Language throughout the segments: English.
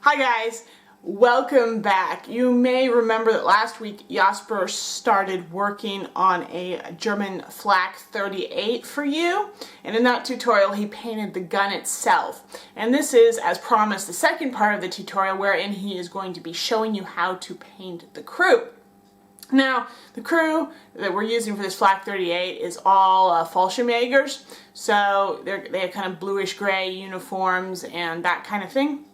Hi guys, welcome back. You may remember that last week Jasper started working on a German Flak 38 for you, and in that tutorial he painted the gun itself. And this is, as promised, the second part of the tutorial wherein he is going to be showing you how to paint the crew. Now, the crew that we're using for this Flak 38 is all Fallschirmjägers, so they have kind of bluish gray uniforms and that kind of thing.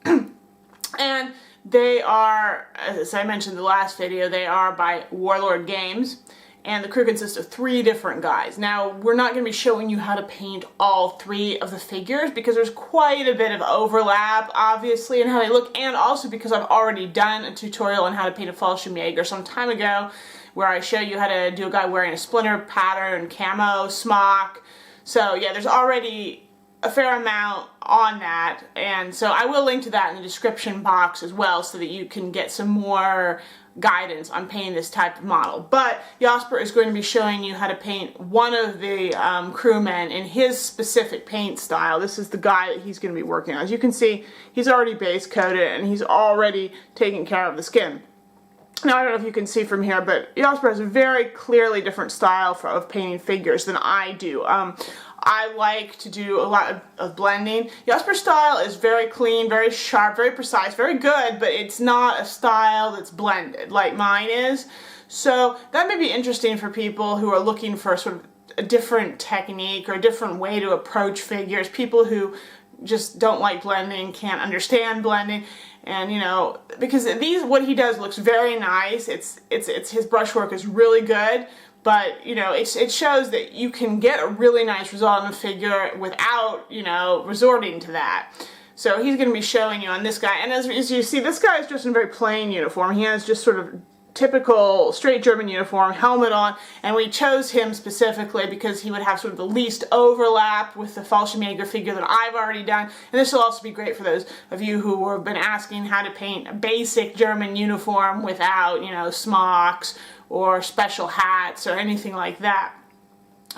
And they are, as I mentioned in the last video, they are by Warlord Games, and the crew consists of 3 different guys. Now, we're not going to be showing you how to paint all 3 of the figures because there's quite a bit of overlap, obviously, in how they look, and also because I've already done a tutorial on how to paint a Fallschirmjäger some time ago, where I show you how to do a guy wearing a splinter pattern, camo, smock. So yeah, there's already a fair amount on that, and so I will link to that in the description box as well so that you can get some more guidance on painting this type of model. But Jasper is going to be showing you how to paint one of the crewmen in his specific paint style. This is the guy that he's going to be working on. As you can see, he's already base coated and he's already taking care of the skin. Now, I don't know if you can see from here, but Jasper has a very clearly different style of painting figures than I do. I like to do a lot of blending. Jasper's style is very clean, very sharp, very precise, very good, but it's not a style that's blended like mine is. So that may be interesting for people who are looking for sort of a different technique or a different way to approach figures, people who just don't like blending, can't understand blending, and you know, because what he does looks very nice. It's his brushwork is really good, but you know, it shows that you can get a really nice result in a figure without, you know, resorting to that. So he's going to be showing you on this guy, and as you see, this guy is just in a very plain uniform. He has just sort of typical straight German uniform, helmet on, and we chose him specifically because he would have sort of the least overlap with the Fallschirmjäger figure that I've already done. And this will also be great for those of you who have been asking how to paint a basic German uniform without, you know, smocks or special hats or anything like that.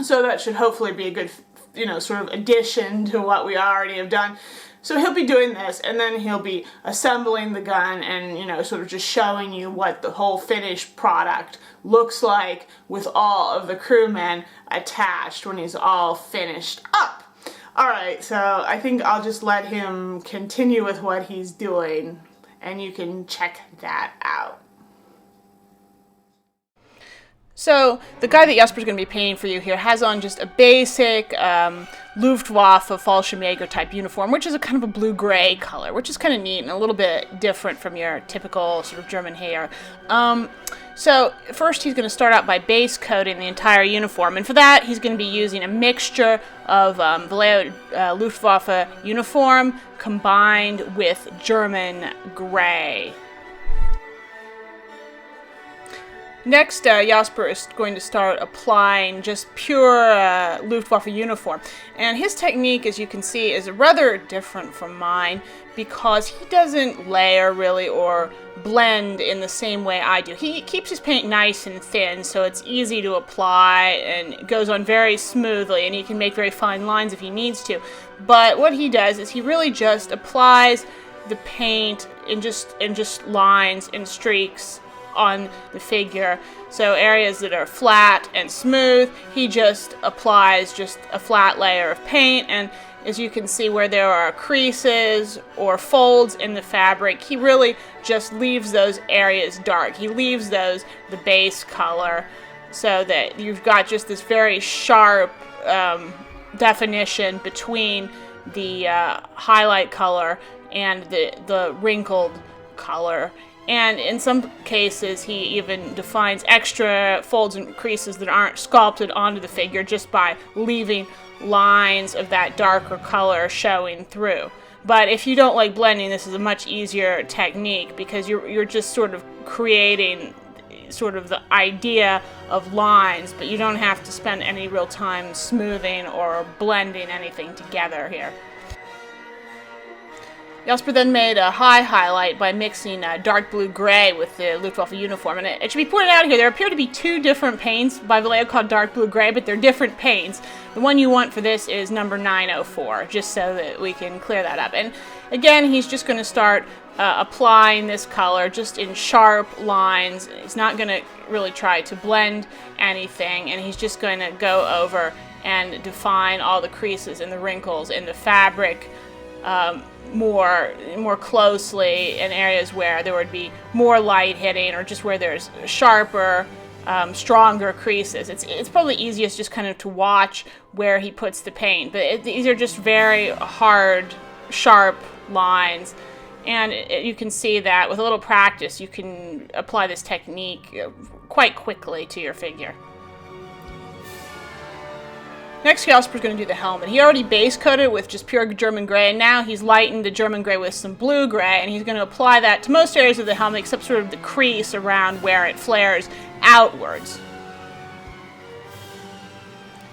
So that should hopefully be a good, you know, sort of addition to what we already have done. So he'll be doing this, and then he'll be assembling the gun and, you know, sort of just showing you what the whole finished product looks like with all of the crewmen attached when he's all finished up. Alright, so I think I'll just let him continue with what he's doing, and you can check that out. So, the guy that Jasper's going to be painting for you here has on just a basic Luftwaffe Fallschirmjäger type uniform, which is a kind of a blue-gray color, which is kind of neat and a little bit different from your typical sort of German hair. So, first he's going to start out by base coating the entire uniform, and for that he's going to be using a mixture of Vallejo Luftwaffe uniform combined with German gray. Next, Jasper is going to start applying just pure Luftwaffe uniform. And his technique, as you can see, is rather different from mine because he doesn't layer really or blend in the same way I do. He keeps his paint nice and thin so it's easy to apply and it goes on very smoothly, and he can make very fine lines if he needs to. But what he does is he really just applies the paint in just lines and streaks on the figure. So areas that are flat and smooth, he just applies just a flat layer of paint, and as you can see where there are creases or folds in the fabric, he really just leaves those areas dark. He leaves those the base color so that you've got just this very sharp definition between the highlight color and the wrinkled color. And in some cases, he even defines extra folds and creases that aren't sculpted onto the figure just by leaving lines of that darker color showing through. But if you don't like blending, this is a much easier technique because you're just sort of creating sort of the idea of lines, but you don't have to spend any real time smoothing or blending anything together here. Jasper then made a high highlight by mixing dark blue gray with the Luftwaffe uniform. And it should be pointed out here, there appear to be two different paints by Vallejo called dark blue gray, but they're different paints. The one you want for this is number 904, just so that we can clear that up. And again, he's just going to start applying this color just in sharp lines. He's not going to really try to blend anything, and he's just going to go over and define all the creases and the wrinkles in the fabric more closely in areas where there would be more light hitting, or just where there's sharper, stronger creases. It's probably easiest just kind of to watch where he puts the paint, but these are just very hard, sharp lines, and you can see that with a little practice you can apply this technique quite quickly to your figure. Next, Jasper's going to do the helmet. He already base coated it with just pure German gray, and now he's lightened the German gray with some blue gray, and he's going to apply that to most areas of the helmet except sort of the crease around where it flares outwards.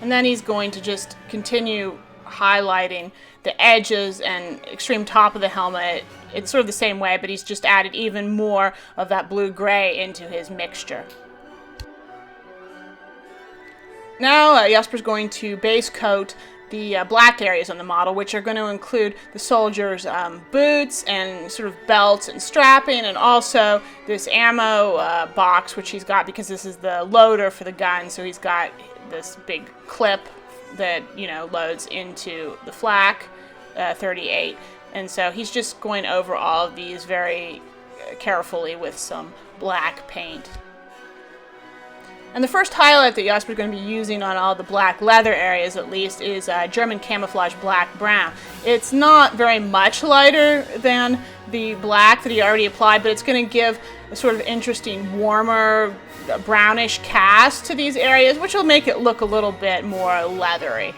And then he's going to just continue highlighting the edges and extreme top of the helmet. It's sort of the same way, but he's just added even more of that blue gray into his mixture. Now Jasper's going to base coat the black areas on the model, which are going to include the soldiers' boots and sort of belts and strapping, and also this ammo box, which he's got because this is the loader for the gun. So he's got this big clip that, you know, loads into the Flak 38, and so he's just going over all of these very carefully with some black paint. And the first highlight that Jasper is going to be using on all the black leather areas, at least, is German camouflage black-brown. It's not very much lighter than the black that he already applied, but it's going to give a sort of interesting, warmer, brownish cast to these areas, which will make it look a little bit more leathery.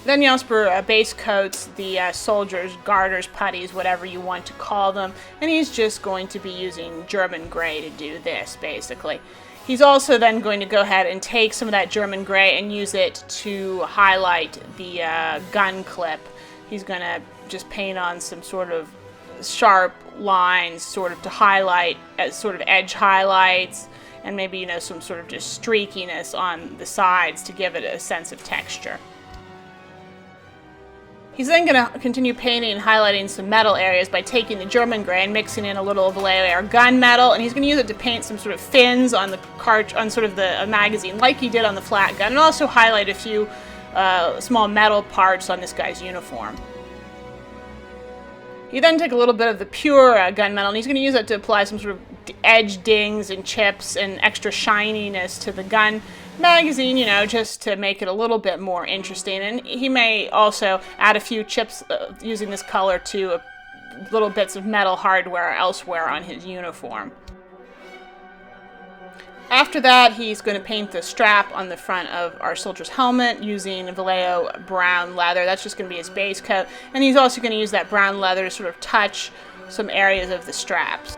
Then Jasper base coats the soldiers' garters, putties, whatever you want to call them, and he's just going to be using German gray to do this, basically. He's also then going to go ahead and take some of that German gray and use it to highlight the gun clip. He's going to just paint on some sort of sharp lines, sort of to highlight as sort of edge highlights, and maybe, you know, some sort of just streakiness on the sides to give it a sense of texture. He's then going to continue painting and highlighting some metal areas by taking the German gray and mixing in a little Vallejo air gun metal, and he's going to use it to paint some sort of fins on the on sort of the magazine, like he did on the Flak gun, and also highlight a few small metal parts on this guy's uniform. He then took a little bit of the pure gunmetal, and he's going to use it to apply some sort of edge dings and chips and extra shininess to the gun magazine, you know, just to make it a little bit more interesting. And he may also add a few chips using this color to little bits of metal hardware elsewhere on his uniform. After that, he's going to paint the strap on the front of our soldier's helmet using Vallejo brown leather. That's just going to be his base coat. And he's also going to use that brown leather to sort of touch some areas of the straps.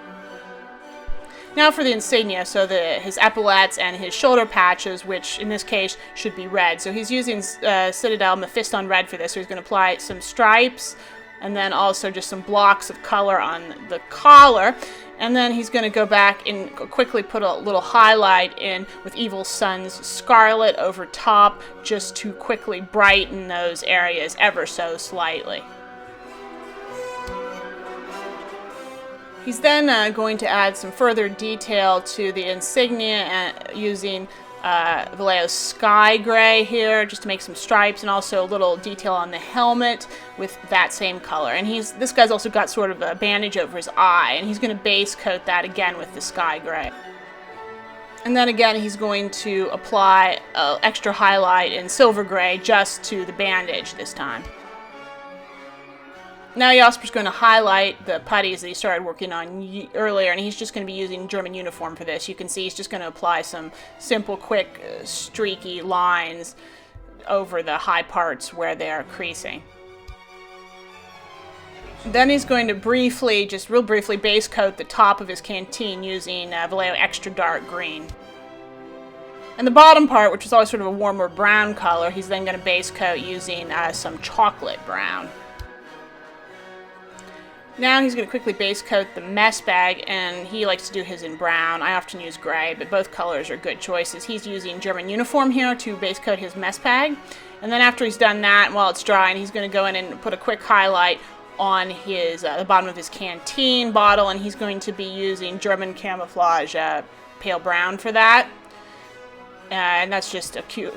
Now for the insignia, so his epaulettes and his shoulder patches, which in this case should be red. So he's using Citadel Mephiston red for this. So he's going to apply some stripes and then also just some blocks of color on the collar. And then he's going to go back and quickly put a little highlight in with Evil Sun's scarlet over top, just to quickly brighten those areas ever so slightly. He's then going to add some further detail to the insignia using Vallejo's sky gray here, just to make some stripes, and also a little detail on the helmet with that same color. And this guy's also got sort of a bandage over his eye, and he's going to base coat that again with the sky gray. And then again, he's going to apply extra highlight in silver gray just to the bandage this time. Now Jasper's going to highlight the putties that he started working on earlier, and he's just going to be using German uniform for this. You can see he's just going to apply some simple, quick, streaky lines over the high parts where they're creasing. Then he's going to briefly, just real briefly, base coat the top of his canteen using Vallejo extra dark green. And the bottom part, which is always sort of a warmer brown color, he's then going to base coat using some chocolate brown. Now he's going to quickly base coat the mess bag, and he likes to do his in brown. I often use gray, but both colors are good choices. He's using German uniform here to base coat his mess bag. And then after he's done that, while it's drying, he's going to go in and put a quick highlight on his the bottom of his canteen bottle, and he's going to be using German camouflage pale brown for that. And that's just a few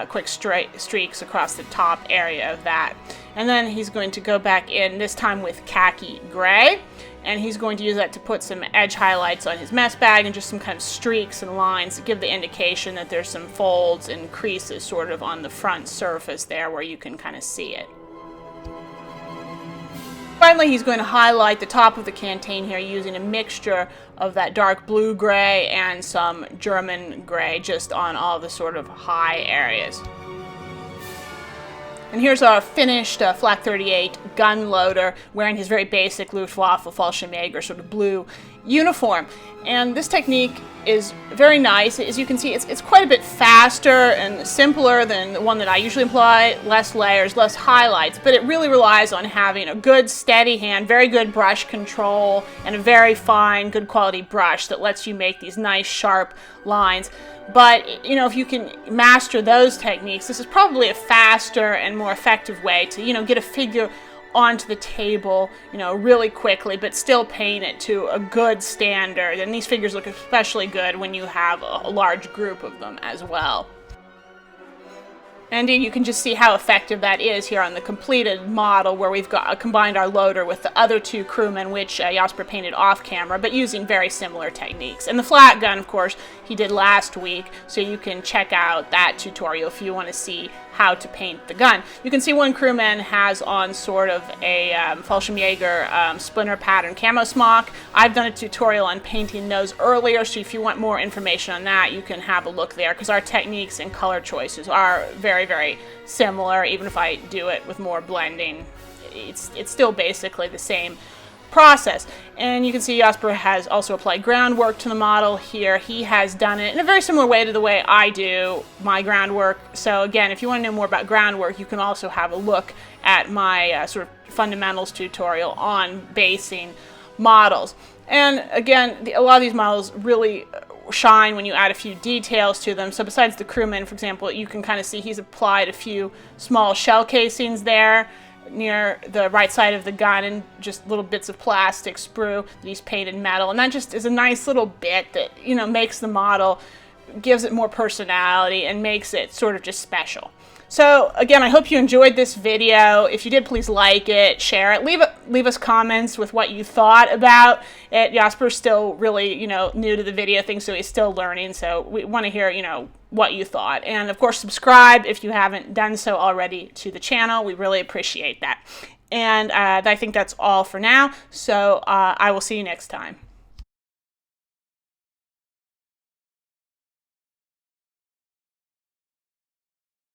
quick streaks across the top area of that. And then he's going to go back in, this time with khaki gray, and he's going to use that to put some edge highlights on his mess bag and just some kind of streaks and lines to give the indication that there's some folds and creases sort of on the front surface there where you can kind of see it. Finally, he's going to highlight the top of the canteen here using a mixture of that dark blue gray and some German gray just on all the sort of high areas. And here's our finished Flak 38 gun loader wearing his very basic Luftwaffe Fallschirmjäger sort of blue uniform. And this technique is very nice. As you can see, it's quite a bit faster and simpler than the one that I usually apply, less layers, less highlights, but it really relies on having a good steady hand, very good brush control, and a very fine, good quality brush that lets you make these nice sharp lines. But, you know, if you can master those techniques, this is probably a faster and more effective way to, you know, get a figure onto the table, you know, really quickly, but still paint it to a good standard. And these figures look especially good when you have a large group of them as well. And you can just see how effective that is here on the completed model, where we've got combined our loader with the other two crewmen, which Jasper painted off camera, but using very similar techniques. And the flat gun, of course, he did last week, so you can check out that tutorial if you want to see how to paint the gun. You can see one crewman has on sort of a Fallschirmjäger splinter pattern camo smock. I've done a tutorial on painting those earlier, so if you want more information on that, you can have a look there, because our techniques and color choices are very, very similar. Even if I do it with more blending, it's still basically the same process. And you can see Jasper has also applied groundwork to the model here. He has done it in a very similar way to the way I do my groundwork. So again, if you want to know more about groundwork, you can also have a look at my sort of fundamentals tutorial on basing models. And again, a lot of these models really shine when you add a few details to them. So besides the crewman, for example, you can kind of see he's applied a few small shell casings there near the right side of the gun, and just little bits of plastic sprue that he's painted metal, and that just is a nice little bit that, you know, makes the model, gives it more personality and makes it sort of just special. So again, I hope you enjoyed this video. If you did, please like it, share it, leave us comments with what you thought about it. Jasper's still really, you know, new to the video thing, so he's still learning, so we want to hear, you know, what you thought. And of course, subscribe if you haven't done so already to the channel. We really appreciate that. And I think that's all for now, so I will see you next time.